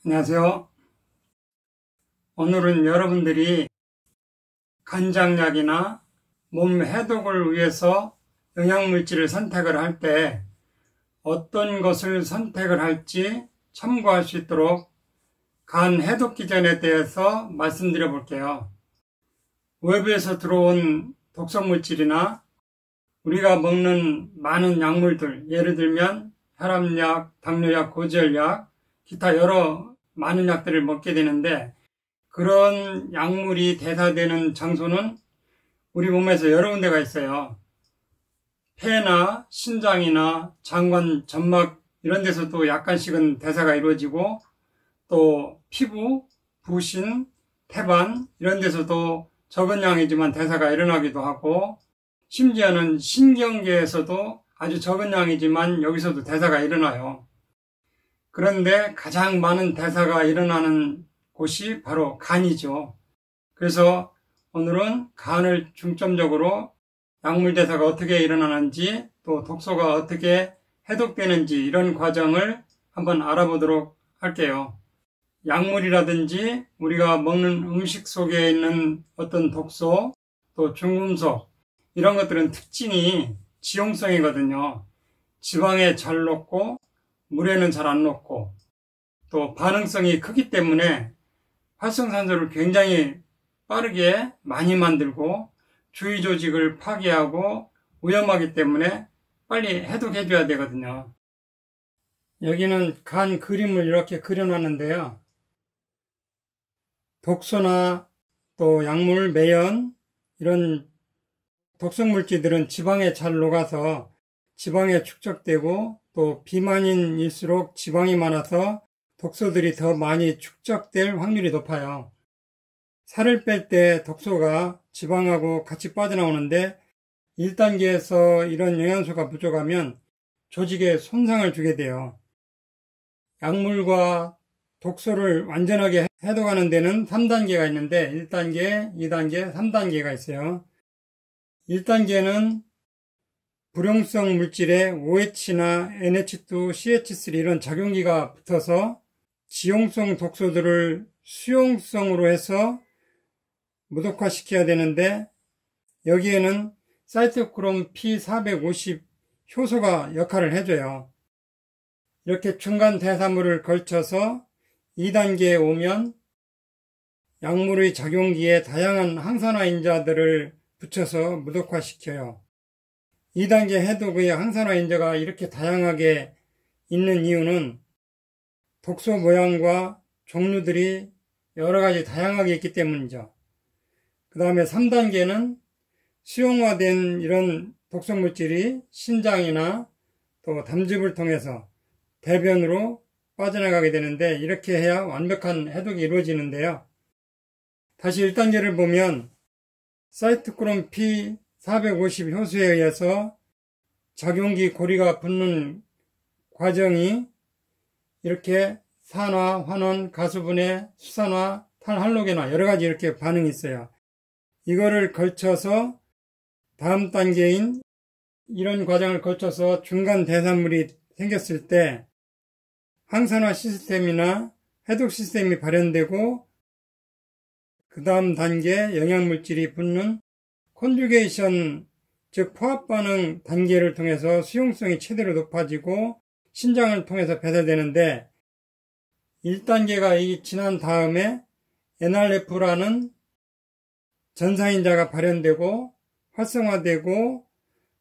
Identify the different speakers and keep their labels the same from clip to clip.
Speaker 1: 안녕하세요. 오늘은 여러분들이 간장약이나 몸 해독을 위해서 영양물질을 선택을 할 때 어떤 것을 선택을 할지 참고할 수 있도록 간 해독 기전에 대해서 말씀드려 볼게요. 외부에서 들어온 독성물질이나 우리가 먹는 많은 약물들, 예를 들면 혈압약, 당뇨약, 고지혈약, 기타 여러 많은 약들을 먹게 되는데, 그런 약물이 대사되는 장소는 우리 몸에서 여러 군데가 있어요. 폐나 신장이나 장관, 점막 이런 데서도 약간씩은 대사가 이루어지고, 또 피부, 부신, 태반 이런 데서도 적은 양이지만 대사가 일어나기도 하고, 심지어는 신경계에서도 아주 적은 양이지만 여기서도 대사가 일어나요. 그런데 가장 많은 대사가 일어나는 곳이 바로 간이죠. 그래서 오늘은 간을 중점적으로 약물 대사가 어떻게 일어나는지, 또 독소가 어떻게 해독되는지 이런 과정을 한번 알아보도록 할게요. 약물이라든지 우리가 먹는 음식 속에 있는 어떤 독소, 또 중금속 이런 것들은 특징이 지용성이거든요. 지방에 잘 녹고 물에는 잘 안 녹고, 또 반응성이 크기 때문에 활성산소를 굉장히 빠르게 많이 만들고 주위 조직을 파괴하고 위험하기 때문에 빨리 해독해줘야 되거든요. 여기는 간 그림을 이렇게 그려놨는데요. 독소나 또 약물, 매연 이런 독성물질들은 지방에 잘 녹아서 지방에 축적되고, 또 비만인일수록 지방이 많아서 독소들이 더 많이 축적될 확률이 높아요. 살을 뺄 때 독소가 지방하고 같이 빠져나오는데 1단계에서 이런 영양소가 부족하면 조직에 손상을 주게 돼요. 약물과 독소를 완전하게 해독하는 데는 3단계가 있는데 1단계, 2단계, 3단계가 있어요. 1단계는 불용성 물질에 OH나 NH2, CH3 이런 작용기가 붙어서 지용성 독소들을 수용성으로 해서 무독화시켜야 되는데, 여기에는 사이토크롬 P450 효소가 역할을 해줘요. 이렇게 중간 대사물을 걸쳐서 2단계에 오면 약물의 작용기에 다양한 항산화인자들을 붙여서 무독화시켜요. 2단계 해독의 항산화인자가 이렇게 다양하게 있는 이유는 독소 모양과 종류들이 여러 가지 다양하게 있기 때문이죠. 그 다음에 3단계는 수용화된 이런 독성물질이 신장이나 또 담즙을 통해서 대변으로 빠져나가게 되는데, 이렇게 해야 완벽한 해독이 이루어지는데요. 다시 1단계를 보면 사이토크롬 P450 효소에 의해서 작용기 고리가 붙는 과정이 이렇게 산화, 환원, 가수분해, 수산화, 탈할로겐화 여러 가지 이렇게 반응이 있어요. 이거를 걸쳐서 다음 단계인 이런 과정을 거쳐서 중간 대사물이 생겼을 때 항산화 시스템이나 해독 시스템이 발현되고, 그 다음 단계 영양물질이 붙는 컨주게이션, 즉 포합 반응 단계를 통해서 수용성이 최대로 높아지고 신장을 통해서 배달되는데, 1단계가 지난 다음에 NRF라는 전사인자가 발현되고 활성화되고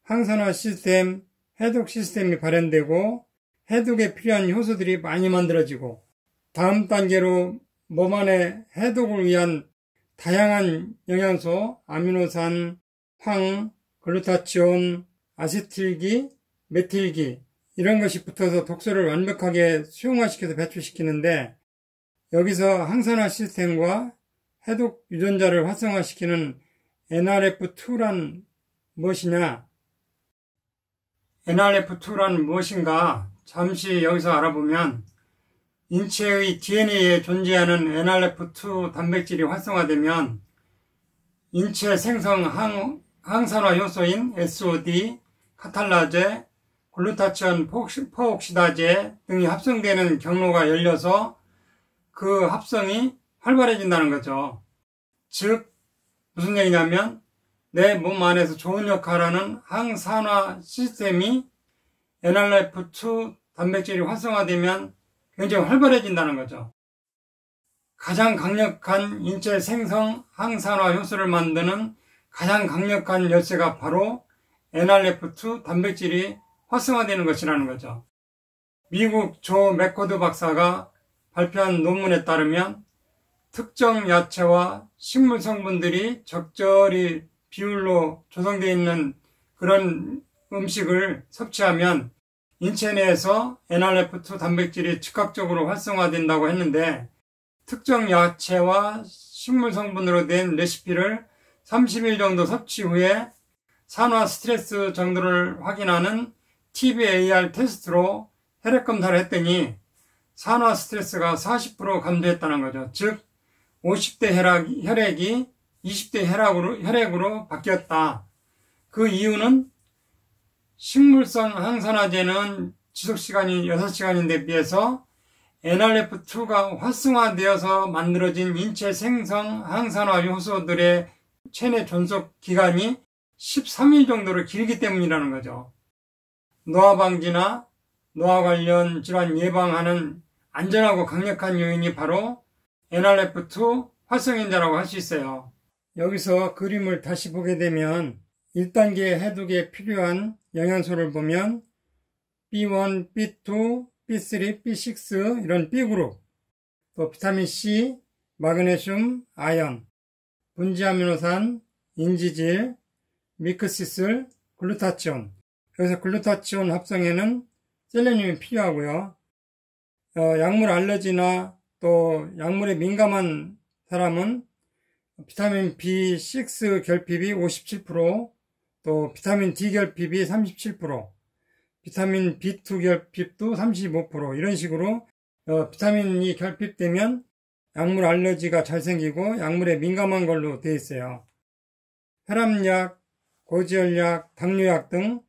Speaker 1: 항산화 시스템, 해독 시스템이 발현되고 해독에 필요한 효소들이 많이 만들어지고, 다음 단계로 몸 안에 해독을 위한 다양한 영양소, 아미노산, 황, 글루타치온, 아세틸기, 메틸기 이런 것이 붙어서 독소를 완벽하게 수용화시켜서 배출시키는데, 여기서 항산화 시스템과 해독 유전자를 활성화시키는 NRF2란 무엇이냐? NRF2란 무엇인가? 잠시 여기서 알아보면, 인체의 DNA에 존재하는 NRF2 단백질이 활성화되면 인체 생성 항산화 효소인 SOD, 카탈라제, 글루타치온 포옥시다제 등이 합성되는 경로가 열려서 그 합성이 활발해진다는 거죠. 즉 무슨 얘기냐면 내 몸 안에서 좋은 역할하는 항산화 시스템이 NRF2 단백질이 활성화되면 굉장히 활발해진다는 거죠. 가장 강력한 인체 생성 항산화 효소를 만드는 가장 강력한 열쇠가 바로 NRF2 단백질이 활성화되는 것이라는 거죠. 미국 조 맥코드 박사가 발표한 논문에 따르면 특정 야채와 식물 성분들이 적절히 비율로 조성되어 있는 그런 음식을 섭취하면 인체 내에서 NRF2 단백질이 즉각적으로 활성화된다고 했는데, 특정 야채와 식물 성분으로 된 레시피를 30일 정도 섭취 후에 산화 스트레스 정도를 확인하는 TBAR 테스트로 혈액 검사를 했더니 산화 스트레스가 40% 감소했다는 거죠. 즉 50대 혈액이 20대 혈액으로 바뀌었다. 그 이유는 식물성 항산화제는 지속시간이 6시간인데 비해서 NRF2가 활성화되어서 만들어진 인체 생성 항산화 효소들의 체내 존속 기간이 13일 정도로 길기 때문이라는 거죠. 노화 방지나 노화 관련 질환 예방하는 안전하고 강력한 요인이 바로 NRF2 활성인자라고 할 수 있어요. 여기서 그림을 다시 보게 되면 1단계 해독에 필요한 영양소를 보면 B1, B2, B3, B6 이런 B그룹, 또 비타민C, 마그네슘, 아연, 분지아미노산, 인지질, 미크시슬, 글루타치온. 여기서 글루타치온 합성에는 셀레늄이 필요하고요. 약물 알러지나 또 약물에 민감한 사람은 비타민 B6 결핍이 57%, 또 비타민 D 결핍이 37%, 비타민 B2 결핍도 35%, 이런 식으로 비타민이 결핍되면 약물 알러지가 잘 생기고 약물에 민감한 걸로 되어 있어요. 혈압약, 고지혈약, 당뇨약 등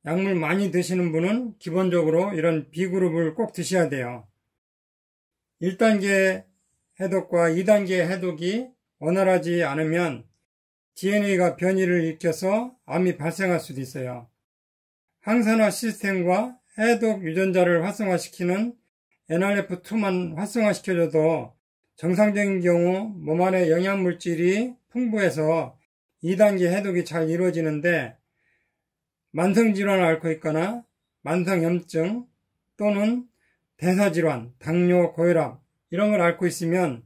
Speaker 1: 약물 많이 드시는 분은 기본적으로 이런 B그룹을 꼭 드셔야 돼요. 1단계 해독과 2단계 해독이 원활하지 않으면 DNA가 변이를 일으켜서 암이 발생할 수도 있어요. 항산화 시스템과 해독 유전자를 활성화시키는 NRF2만 활성화시켜줘도 정상적인 경우 몸 안에 영양물질이 풍부해서 2단계 해독이 잘 이루어지는데, 만성질환을 앓고 있거나 만성염증 또는 대사질환, 당뇨, 고혈압 이런 걸 앓고 있으면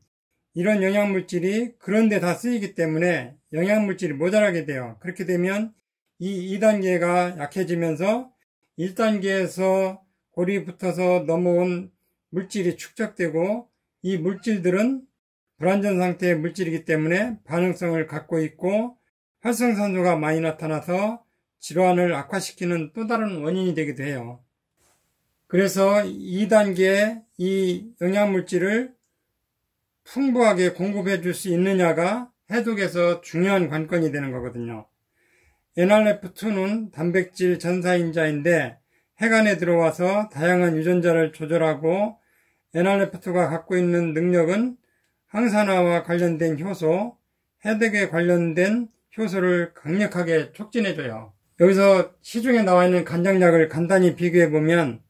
Speaker 1: 이런 영양물질이 그런 데 다 쓰이기 때문에 영양물질이 모자라게 돼요. 그렇게 되면 이 2단계가 약해지면서 1단계에서 골이 붙어서 넘어온 물질이 축적되고, 이 물질들은 불완전 상태의 물질이기 때문에 반응성을 갖고 있고 활성산소가 많이 나타나서 질환을 악화시키는 또 다른 원인이 되기도 해요. 그래서 2단계에 이 영양물질을 풍부하게 공급해 줄 수 있느냐가 해독에서 중요한 관건이 되는 거거든요. NRF2는 단백질 전사인자인데 혈관에 들어와서 다양한 유전자를 조절하고, NRF2가 갖고 있는 능력은 항산화와 관련된 효소, 해독에 관련된 효소를 강력하게 촉진해줘요. 여기서 시중에 나와 있는 간장약을 간단히 비교해보면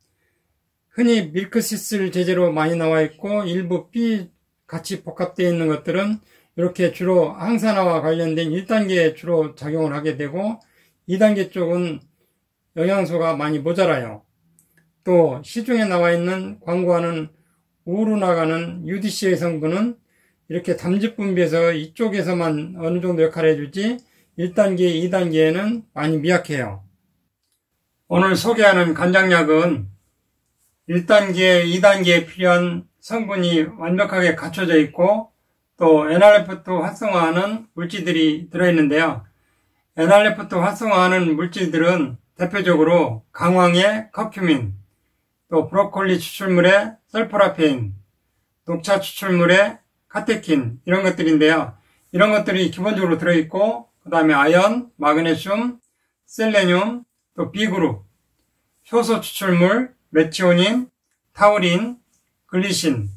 Speaker 1: 흔히 밀크시슬 제제로 많이 나와 있고 일부 B 같이 복합되어 있는 것들은 이렇게 주로 항산화와 관련된 1단계에 주로 작용을 하게 되고, 2단계 쪽은 영양소가 많이 모자라요. 또 시중에 나와 있는 광고하는 우로 나가는 UDCA 성분은 이렇게 담즙 분비해서 이쪽에서만 어느 정도 역할을 해주지 1단계, 2단계에는 많이 미약해요. 오늘 소개하는 간장약은 1단계, 2단계에 필요한 성분이 완벽하게 갖춰져 있고 또 NRF2 활성화하는 물질들이 들어있는데요. NRF2 활성화하는 물질들은 대표적으로 강황의 커큐민, 또 브로콜리 추출물의 설포라페인, 녹차 추출물의 카테킨, 이런 것들인데요. 이런 것들이 기본적으로 들어있고, 그 다음에 아연, 마그네슘, 셀레늄, 또 B그룹, 효소 추출물, 메티오닌, 타우린, 글리신,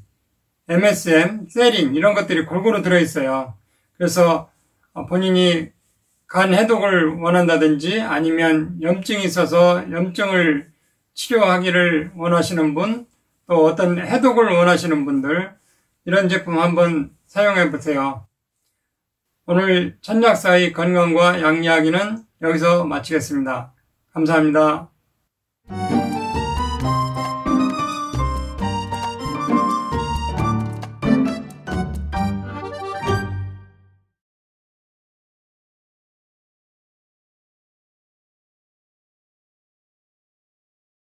Speaker 1: MSM, 세린 이런 것들이 골고루 들어있어요. 그래서 본인이 간 해독을 원한다든지 아니면 염증이 있어서 염증을 치료하기를 원하시는 분, 또 어떤 해독을 원하시는 분들, 이런 제품 한번 사용해 보세요. 오늘 천약사의 건강과 양 이야기는 여기서 마치겠습니다. 감사합니다.